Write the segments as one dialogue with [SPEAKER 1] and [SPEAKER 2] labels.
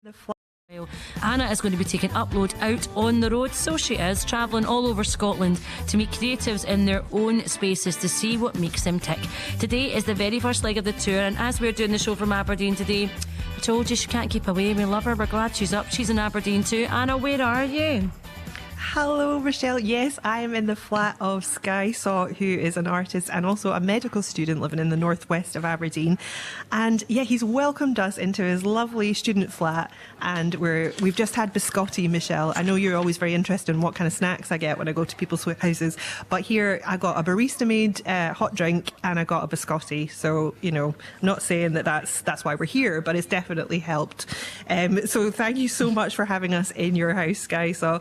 [SPEAKER 1] The fly. Anna is going to be taking Upload out on the road, so she is, travelling all over Scotland to meet creatives in their own spaces to see what makes them tick. Today is the very first leg of the tour, and as we're doing the show from Aberdeen today, I told you she can't keep away. We love her, we're glad she's up. She's in Aberdeen too. Anna, where are you?
[SPEAKER 2] Hello, Rochelle. Yes, I am in the flat of Skye Saw, who is an artist and also a medical student living in the northwest of Aberdeen. And yeah, he's welcomed us into his lovely student flat, and we've just had biscotti, Michelle. I know you're always very interested in what kind of snacks I get when I go to people's houses, but here I got a barista-made hot drink and I got a biscotti. So, you know, I'm not saying that that's why we're here, but it's definitely helped. So thank you so much for having us in your house, Skye Saw.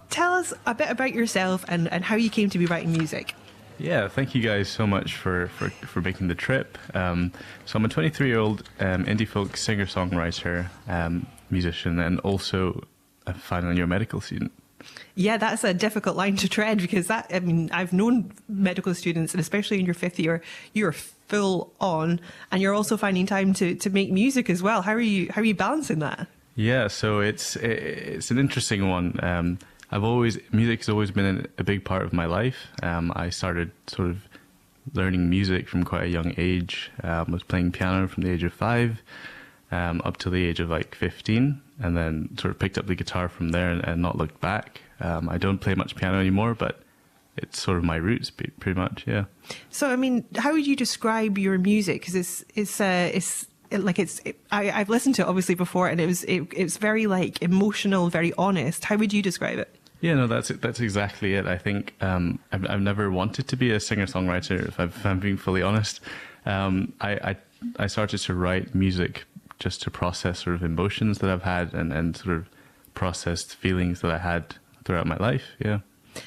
[SPEAKER 2] Tell us a bit about yourself and how you came to be writing music.
[SPEAKER 3] Yeah, thank you guys so much for making the trip. So I'm a 23-year-old indie folk singer-songwriter, musician, and also a final year medical student.
[SPEAKER 2] Yeah, that's a difficult line to tread because I've known medical students, and especially in your fifth year, you're full on, and you're also finding time to make music as well. How are you balancing that?
[SPEAKER 3] Yeah, so it's an interesting one. Music has always been a big part of my life. I started sort of learning music from quite a young age. Was playing piano from the age of 5 up to the age of like 15, and then sort of picked up the guitar from there and not looked back. I don't play much piano anymore, but it's sort of my roots, pretty much. Yeah.
[SPEAKER 2] So, I mean, how would you describe your music? Because I've listened to it obviously before, and it's very like emotional, very honest. How would you describe it?
[SPEAKER 3] Yeah, no, that's exactly it. I think I've never wanted to be a singer-songwriter, if I'm being fully honest. I started to write music just to process sort of emotions that I've had and sort of processed feelings that I had throughout my life. Yeah.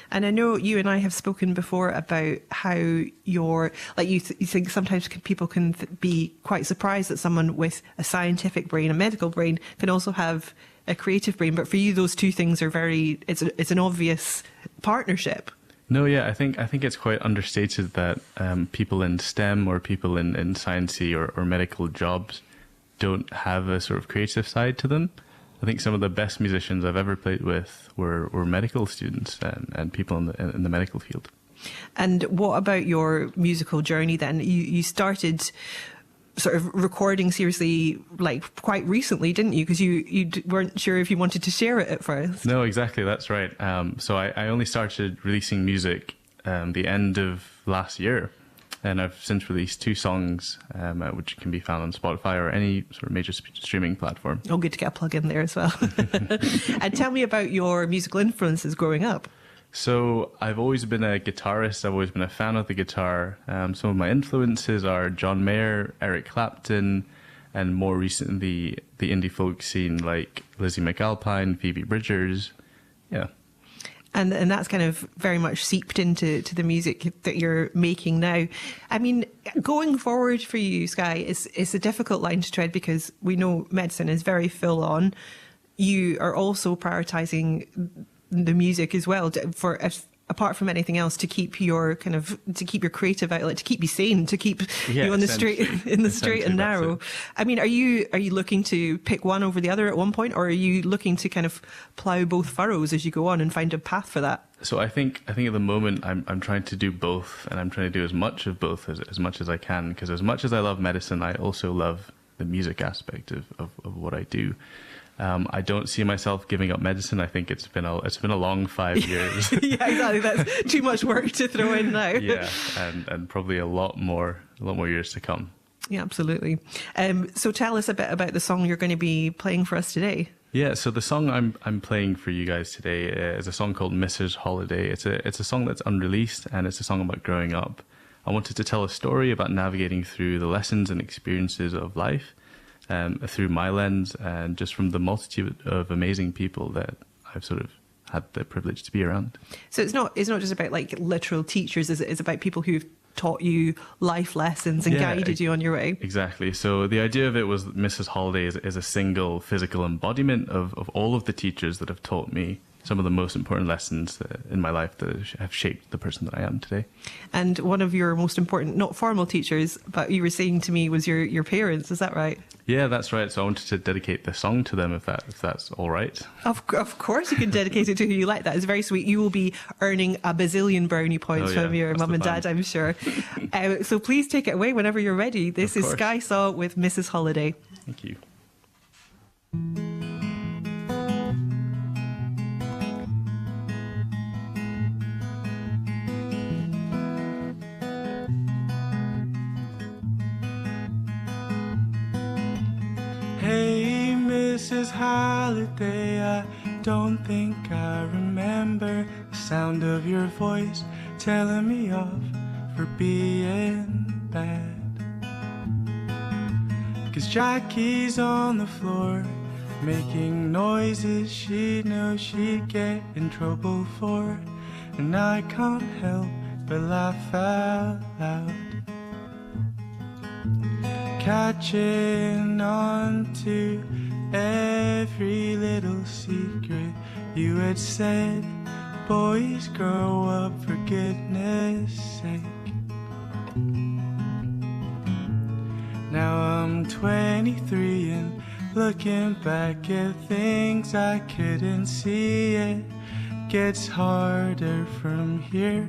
[SPEAKER 2] And I know you and I have spoken before about how you think sometimes people can be quite surprised that someone with a scientific brain, a medical brain, can also have a creative brain. But for you, those two things are it's an obvious partnership.
[SPEAKER 3] No, yeah, I think it's quite understated that people in STEM or people in sciencey or medical jobs don't have a sort of creative side to them. I think some of the best musicians I've ever played with were medical students and people in the medical field.
[SPEAKER 2] And what about your musical journey then? You started sort of recording seriously like quite recently, didn't you? Because you weren't sure if you wanted to share it at first.
[SPEAKER 3] No, exactly, that's right. So I only started releasing music the end of last year. And I've since released 2 songs, which can be found on Spotify or any sort of major streaming platform.
[SPEAKER 2] Oh, good to get a plug in there as well. And tell me about your musical influences growing up.
[SPEAKER 3] So I've always been a guitarist. I've always been a fan of the guitar. Some of my influences are John Mayer, Eric Clapton, and more recently the indie folk scene like Lizzie McAlpine, Phoebe Bridgers. Yeah.
[SPEAKER 2] And that's kind of very much seeped into the music that you're making now. I mean, going forward for you, Skye, it's a difficult line to tread because we know medicine is very full on. You are also prioritising the music as well apart from anything else to keep your creative outlet, to keep you sane, to keep you on the straight and narrow. I mean, are you looking to pick one over the other at one point, or are you looking to kind of plough both furrows as you go on and find a path for that?
[SPEAKER 3] So I think at the moment I'm trying to do both, and I'm trying to do as much of both as much as I can, because as much as I love medicine, I also love the music aspect of what I do. I don't see myself giving up medicine. I think it's been a long 5 years.
[SPEAKER 2] Yeah, exactly. That's too much work to throw in now.
[SPEAKER 3] Yeah, and probably a lot more years to come.
[SPEAKER 2] Yeah, absolutely. So tell us a bit about the song you're going to be playing for us today.
[SPEAKER 3] Yeah, so the song I'm playing for you guys today is a song called Mrs. Holiday. It's a song that's unreleased, and it's a song about growing up. I wanted to tell a story about navigating through the lessons and experiences of life. Through my lens and just from the multitude of amazing people that I've sort of had the privilege to be around.
[SPEAKER 2] So it's not just about like literal teachers, it's about people who've taught you life lessons and guided you on your way.
[SPEAKER 3] Exactly. So the idea of it was that Mrs. Holiday is a single physical embodiment of all of the teachers that have taught me some of the most important lessons in my life that have shaped the person that I am today.
[SPEAKER 2] And one of your most important, not formal teachers, but you were saying to me was your parents. Is that right?
[SPEAKER 3] Yeah, that's right. So I wanted to dedicate the song to them, if that's all right.
[SPEAKER 2] Of course, you can dedicate it to who you like. That is very sweet. You will be earning a bazillion brownie points from your
[SPEAKER 3] that's
[SPEAKER 2] mum and
[SPEAKER 3] the
[SPEAKER 2] dad,
[SPEAKER 3] plan.
[SPEAKER 2] I'm sure. So please take it away whenever you're ready. This is Sky Saw with Mrs. Holiday.
[SPEAKER 3] Thank you. Hey, Mrs. Holiday, I don't think I remember the sound of your voice telling me off for being bad. 'Cause Jackie's on the floor making noises she knows she'd get in trouble for, and I can't help but laugh out loud, catching on to every little secret you had said. Boys, grow up for goodness sake. Now I'm 23 and looking back at things I couldn't see. It gets harder from here.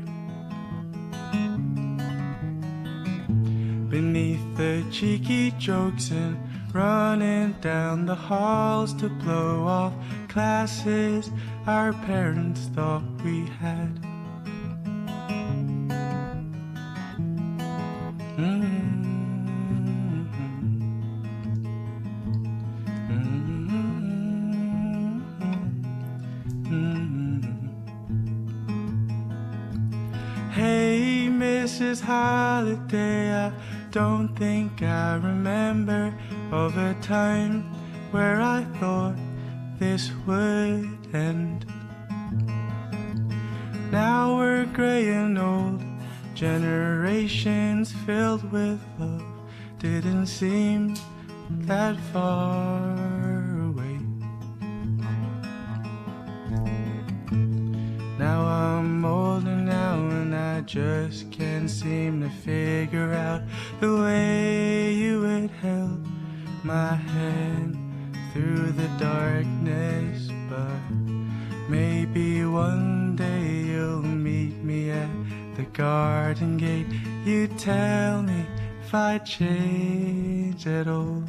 [SPEAKER 3] Beneath the cheeky jokes and running down the halls to blow off classes our parents thought we had. Hey, Mrs. Holiday, I don't think I remember of a time where I thought this would end. Now we're grey and old, generations filled with love didn't seem that far away. Now I'm older now and I just can't seem to figure out the way you had held my hand through the darkness. But maybe one day you'll meet me at the garden gate. You tell me if I change at all.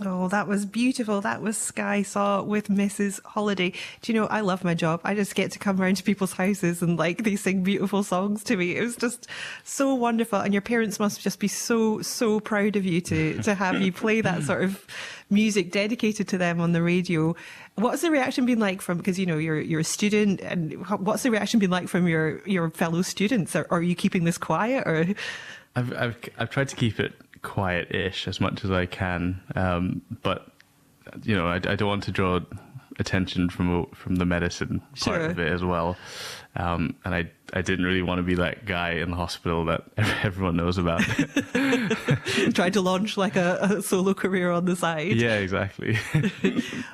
[SPEAKER 2] Oh, that was beautiful. That was Sky Saw with Mrs. Holiday. Do you know, I love my job. I just get to come around to people's houses and they sing beautiful songs to me. It was just so wonderful. And your parents must just be so proud of you to have you play that sort of music dedicated to them on the radio. What's the reaction been like from, because, you know, you're a student, and what's the reaction been like from your fellow students? Or are you keeping this quiet, or?
[SPEAKER 3] I've tried to keep it quiet-ish as much as I can, but you know, I don't want to draw attention from the medicine part of it as well, and I didn't really want to be that guy in the hospital that everyone knows about.
[SPEAKER 2] Trying to launch like a solo career on the side.
[SPEAKER 3] Yeah, exactly.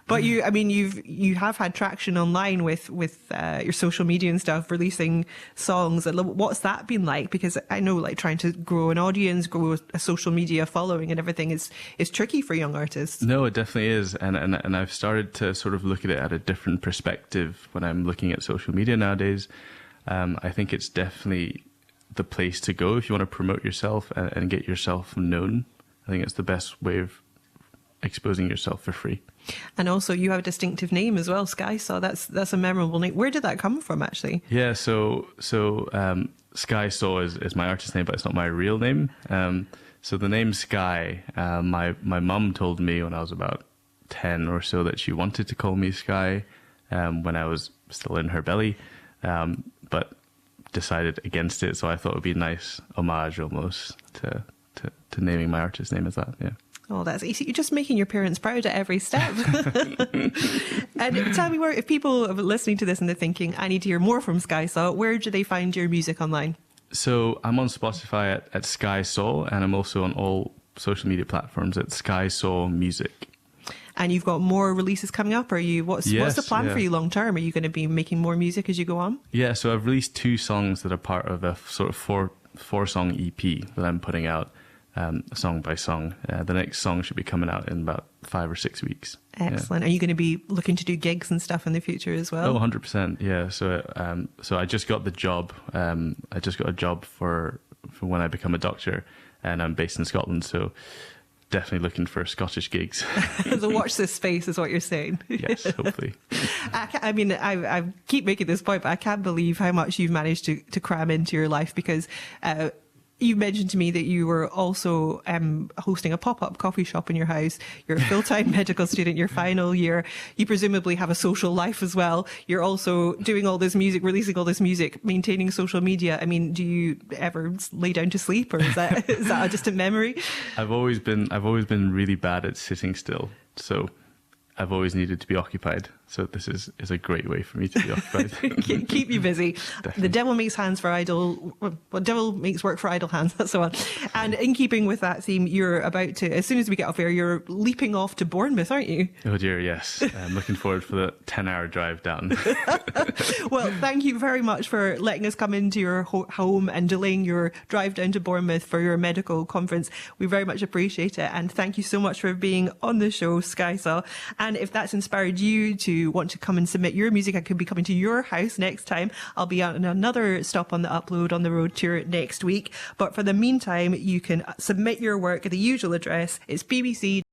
[SPEAKER 2] But you have had traction online with your social media and stuff, releasing songs. What's that been like? Because I know, like, trying to grow an audience, grow a social media following and everything is tricky for young artists.
[SPEAKER 3] No, it definitely is, and I've started to sort of look at it at a different perspective when I'm looking at social media nowadays. I think it's definitely the place to go if you want to promote yourself and get yourself known. I think it's the best way of exposing yourself for free.
[SPEAKER 2] And also, you have a distinctive name as well, Sky Saw. That's a memorable name. Where did that come from, actually?
[SPEAKER 3] Yeah, so Sky Saw is my artist name, but it's not my real name. So the name Sky, my mum told me when I was about 10 or so that she wanted to call me Sky when I was still in her belly. But decided against it, so I thought it would be a nice homage almost to naming my artist name as that. Yeah.
[SPEAKER 2] Oh, that's easy. You're just making your parents proud at every step. And tell me, where, if people are listening to this and they're thinking, I need to hear more from Sky Saw, where do they find your music online?
[SPEAKER 3] So I'm on Spotify at Sky Saw, and I'm also on all social media platforms at Sky Saw Music.
[SPEAKER 2] and you've got more releases coming up. Are you? What's the
[SPEAKER 3] Yes,
[SPEAKER 2] plan
[SPEAKER 3] yeah.
[SPEAKER 2] for you long term? Are you going to be making more music as you go on?
[SPEAKER 3] Yeah, so I've released 2 songs that are part of a sort of four song EP that I'm putting out song by song. The next song should be coming out in about 5 or 6 weeks.
[SPEAKER 2] Excellent. Are you going to be looking to do gigs and stuff in the future as
[SPEAKER 3] Oh,
[SPEAKER 2] well?
[SPEAKER 3] 100%. Yeah. So I just got the job. I just got a job for when I become a doctor, and I'm based in Scotland. So definitely looking for Scottish gigs.
[SPEAKER 2] So watch this space is what you're saying.
[SPEAKER 3] Yes, hopefully.
[SPEAKER 2] I mean, I keep making this point, but I can't believe how much you've managed to cram into your life, because you mentioned to me that you were also hosting a pop-up coffee shop in your house. You're a full-time medical student, your final year. You presumably have a social life as well. You're also doing all this music, releasing all this music, maintaining social media. I mean, do you ever lay down to sleep, or is that a distant memory?
[SPEAKER 3] I've always been really bad at sitting still. So I've always needed to be occupied. So this is a great way for me to be occupied.
[SPEAKER 2] Keep you busy.
[SPEAKER 3] Definitely.
[SPEAKER 2] The devil makes hands for idle. Well, devil makes work for idle hands. That's the one. And in keeping with that theme, you're about to, as soon as we get off air, you're leaping off to Bournemouth, aren't you?
[SPEAKER 3] Oh dear, yes. I'm looking forward for the 10-hour drive down.
[SPEAKER 2] Well, thank you very much for letting us come into your home and delaying your drive down to Bournemouth for your medical conference. We very much appreciate it. And thank you so much for being on the show, Skysaw. And if that's inspired you to want to come and submit your music, I could be coming to your house next time. I'll be on another stop on the Upload on the Road tour next week. But for the meantime, you can submit your work at the usual address. It's BBC